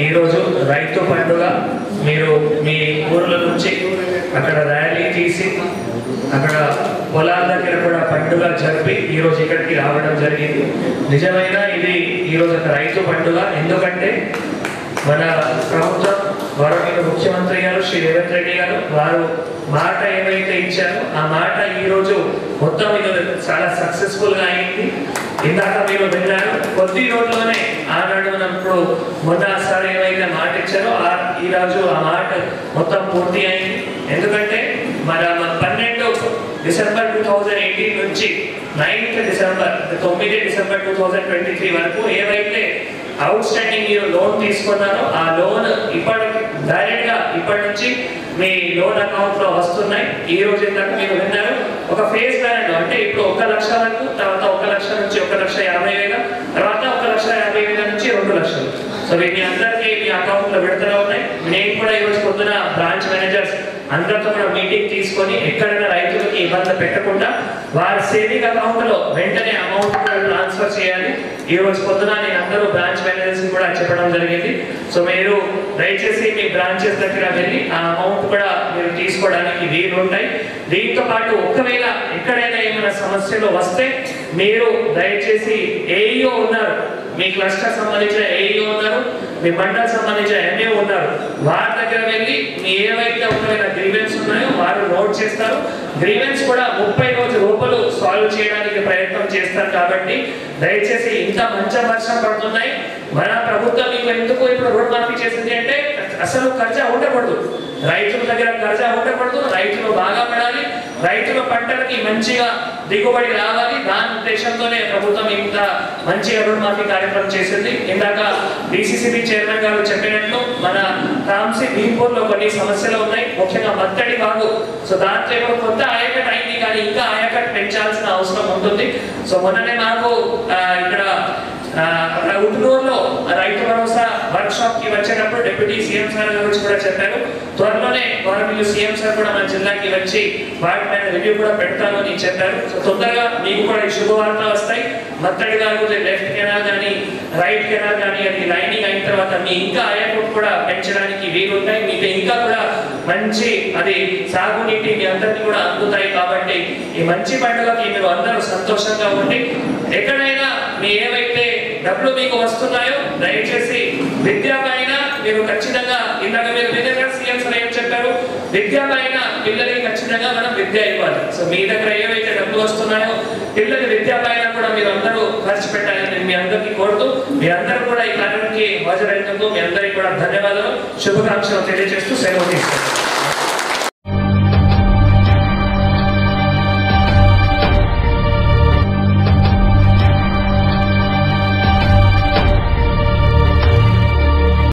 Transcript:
ఈరోజు రైతు పండుగ మీరు మీ ఊర్ల నుంచి అక్కడ ర్యాలీ తీసి అక్కడ పొలాల దగ్గర కూడా పండుగ జరిపి ఈరోజు ఇక్కడికి రావడం జరిగింది. నిజమైన ఇది ఈరోజు ఒక రైతు పండుగ. ఎందుకంటే మన ప్రభుత్వం గౌరవనీయ ముఖ్యమంత్రి గారు శ్రీ రేవంత్ రెడ్డి గారు వారు మాట ఏమైతే ఇచ్చారో ఆ మాట ఈరోజు మొత్తం ఇది చాలా సక్సెస్ఫుల్ గా అయింది. ఇందాక మీరు విన్నారు, కొద్ది రోజుల్లోనే ఆనాడు మనం ఇప్పుడు మొన్న సార్ ఏమైతే మాట ఇచ్చారో ఈరోజు ఆ మాట మొత్తం పూర్తి అయింది. ఎందుకంటే మన 12 డిసెంబర్ 2018 నుంచి 9 డిసెంబర్ 2023 వరకు ఏవైతే అవుట్ స్టాండింగ్ మీరు లోన్ తీసుకున్నారో ఆ లోన్ ఇప్పటి నుంచి మీ లోన్ అకౌంట్ లో వస్తున్నాయి. ఈ రోజు ఇందాక మీరు విన్నారు ఒక ఫేజ్ ప్లాన్ అంటే ఇప్పుడు 1 లక్ష వరకు, తర్వాత 1 లక్ష నుంచి 1,50,000, తర్వాత 1,50,000 నుంచి 2 లక్షలు. సో మీ అందరికీ మీ అకౌంట్ లో విడుదల ఉన్నాయి. నేను కూడా ఈ రోజు పొద్దున బ్రాంచ్ మేనేజర్స్ అందరితో కూడా మీటింగ్ తీసుకొని ఎక్కడైనా రైతులకి ఇబ్బంది పెట్టకుండా వారి సేవింగ్ అకౌంట్ లో వెంటనే అమౌంట్ ట్రాన్స్ఫర్ చేయాలి. ఈ రోజు పొద్దున నేను అందరూ బ్రాంచ్ మేనేజర్స్ కూడా చెప్పడం జరిగింది. సో మీరు దయచేసి మీ బ్రాంచెస్ దగ్గర వెళ్ళి ఆ అమౌంట్ కూడా మీరు తీసుకోవడానికి వీలు ఉంటాయి. దీంతో పాటు ఒకవేళ ఎక్కడైనా ఏమైనా సమస్యలు వస్తే మీరు దయచేసి ఏఈఓ ఉన్నారు, మీ క్లస్టర్ సంబంధించిన ఏఈఓ ఉన్నారు, మీ మండల్ సంబంధించిన ఎంఏ ఉన్నారు, వారి దగ్గర వెళ్ళి మీ ఏవైతే ఒకవేళ గ్రీవెన్స్ ఉన్నాయో వారు నోట్ చేస్తారు. గ్రీవెన్స్ కూడా 30 రోజుల లోపల సాల్వ్ చేయడానికి ప్రయత్నం చేస్తారు. కాబట్టి దయచేసి ఇంత మంచి వర్షం పడుతున్నాయి, మన ప్రభుత్వం మీకు ఎందుకు ఇప్పుడు రోడ్ మాఫీ చేసింది అంటే అసలు కర్జా ఉండకూడదు, రైతుల దగ్గర కర్జా ఉండకూడదు, రైతులు బాగా పడాలి, రైతుల పంటలకి మంచిగా దిగుబడి రావాలి. దాని ఉద్దేశంతోనే ప్రభుత్వం ఇంత మంచిగా రోడ్ మాఫీ కార్యక్రమం చేసింది. ఇందాక డిసిసిబి చైర్మన్ గారు చెప్పినట్లు మన తాంసీ భీంపూర్ లో కొన్ని సమస్యలు ఉన్నాయి, ముఖ్యంగా మత్తడి బాగు. సో దాంట్లో ఇప్పుడు కొత్త ఆయకట్ అయింది, కానీ ఇంకా ఆయకట్ పెంచాల్సిన అవసరం ఉంటుంది. సో మొన్ననే నాకు ఇక్కడ ఉట్నూరులో రైతు భరోసా వర్క్ షాప్ కి వచ్చేటప్పుడు డిప్యూటీ సీఎం సార్ గురించి కూడా చెప్పారు. త్వరలోనే గవర్నమెంట్ సీఎం సార్ కూడా మన జిల్లాకి వచ్చి వాటి మీద రివ్యూ కూడా పెడతాను అని చెప్పారు. సో తొందరగా మీకు కూడా ఈ శుభవార్త వస్తాయి. మత్తడి గారు లెఫ్ట్ కెనాల్ కానీ రైట్ కెనాల్ కానీ అది లైనింగ్ అయిన తర్వాత మీ ఇంకా ఆయకట్ కూడా పెంచడానికి వీలుంటాయి. మీకు ఇంకా కూడా మంచి అది సాగునీటి మీ అందరికీ కూడా అందుతాయి. కాబట్టి ఈ మంచి పండుగకి మీరు అందరూ సంతోషంగా ఉండి ఎక్కడైనా మీ ఏవైతే డబ్బులు మీకు వస్తున్నాయో దయచేసి విద్య పైన మీరు ఖచ్చితంగా ఇందాక మీరు విద్యార్థి సీఎం సార్ ఏం చెప్పారు, విద్య పైన పిల్లలకి ఖచ్చితంగా మనం విద్య ఇవ్వాలి. సో మీ దగ్గర ఏవైతే డబ్బులు వస్తున్నాయో పిల్లల విద్య పైన కూడా మీరు అందరూ ఖర్చు పెట్టాలని నేను మీ అందరికీ కోరుతూ మీ అందరూ కూడా ఈ కార్యక్రమానికి హాజరైనందుకు మీ అందరికీ కూడా ధన్యవాదాలు, శుభాకాంక్షలు తెలియజేస్తూ సెలవు తీసుకుంటాను.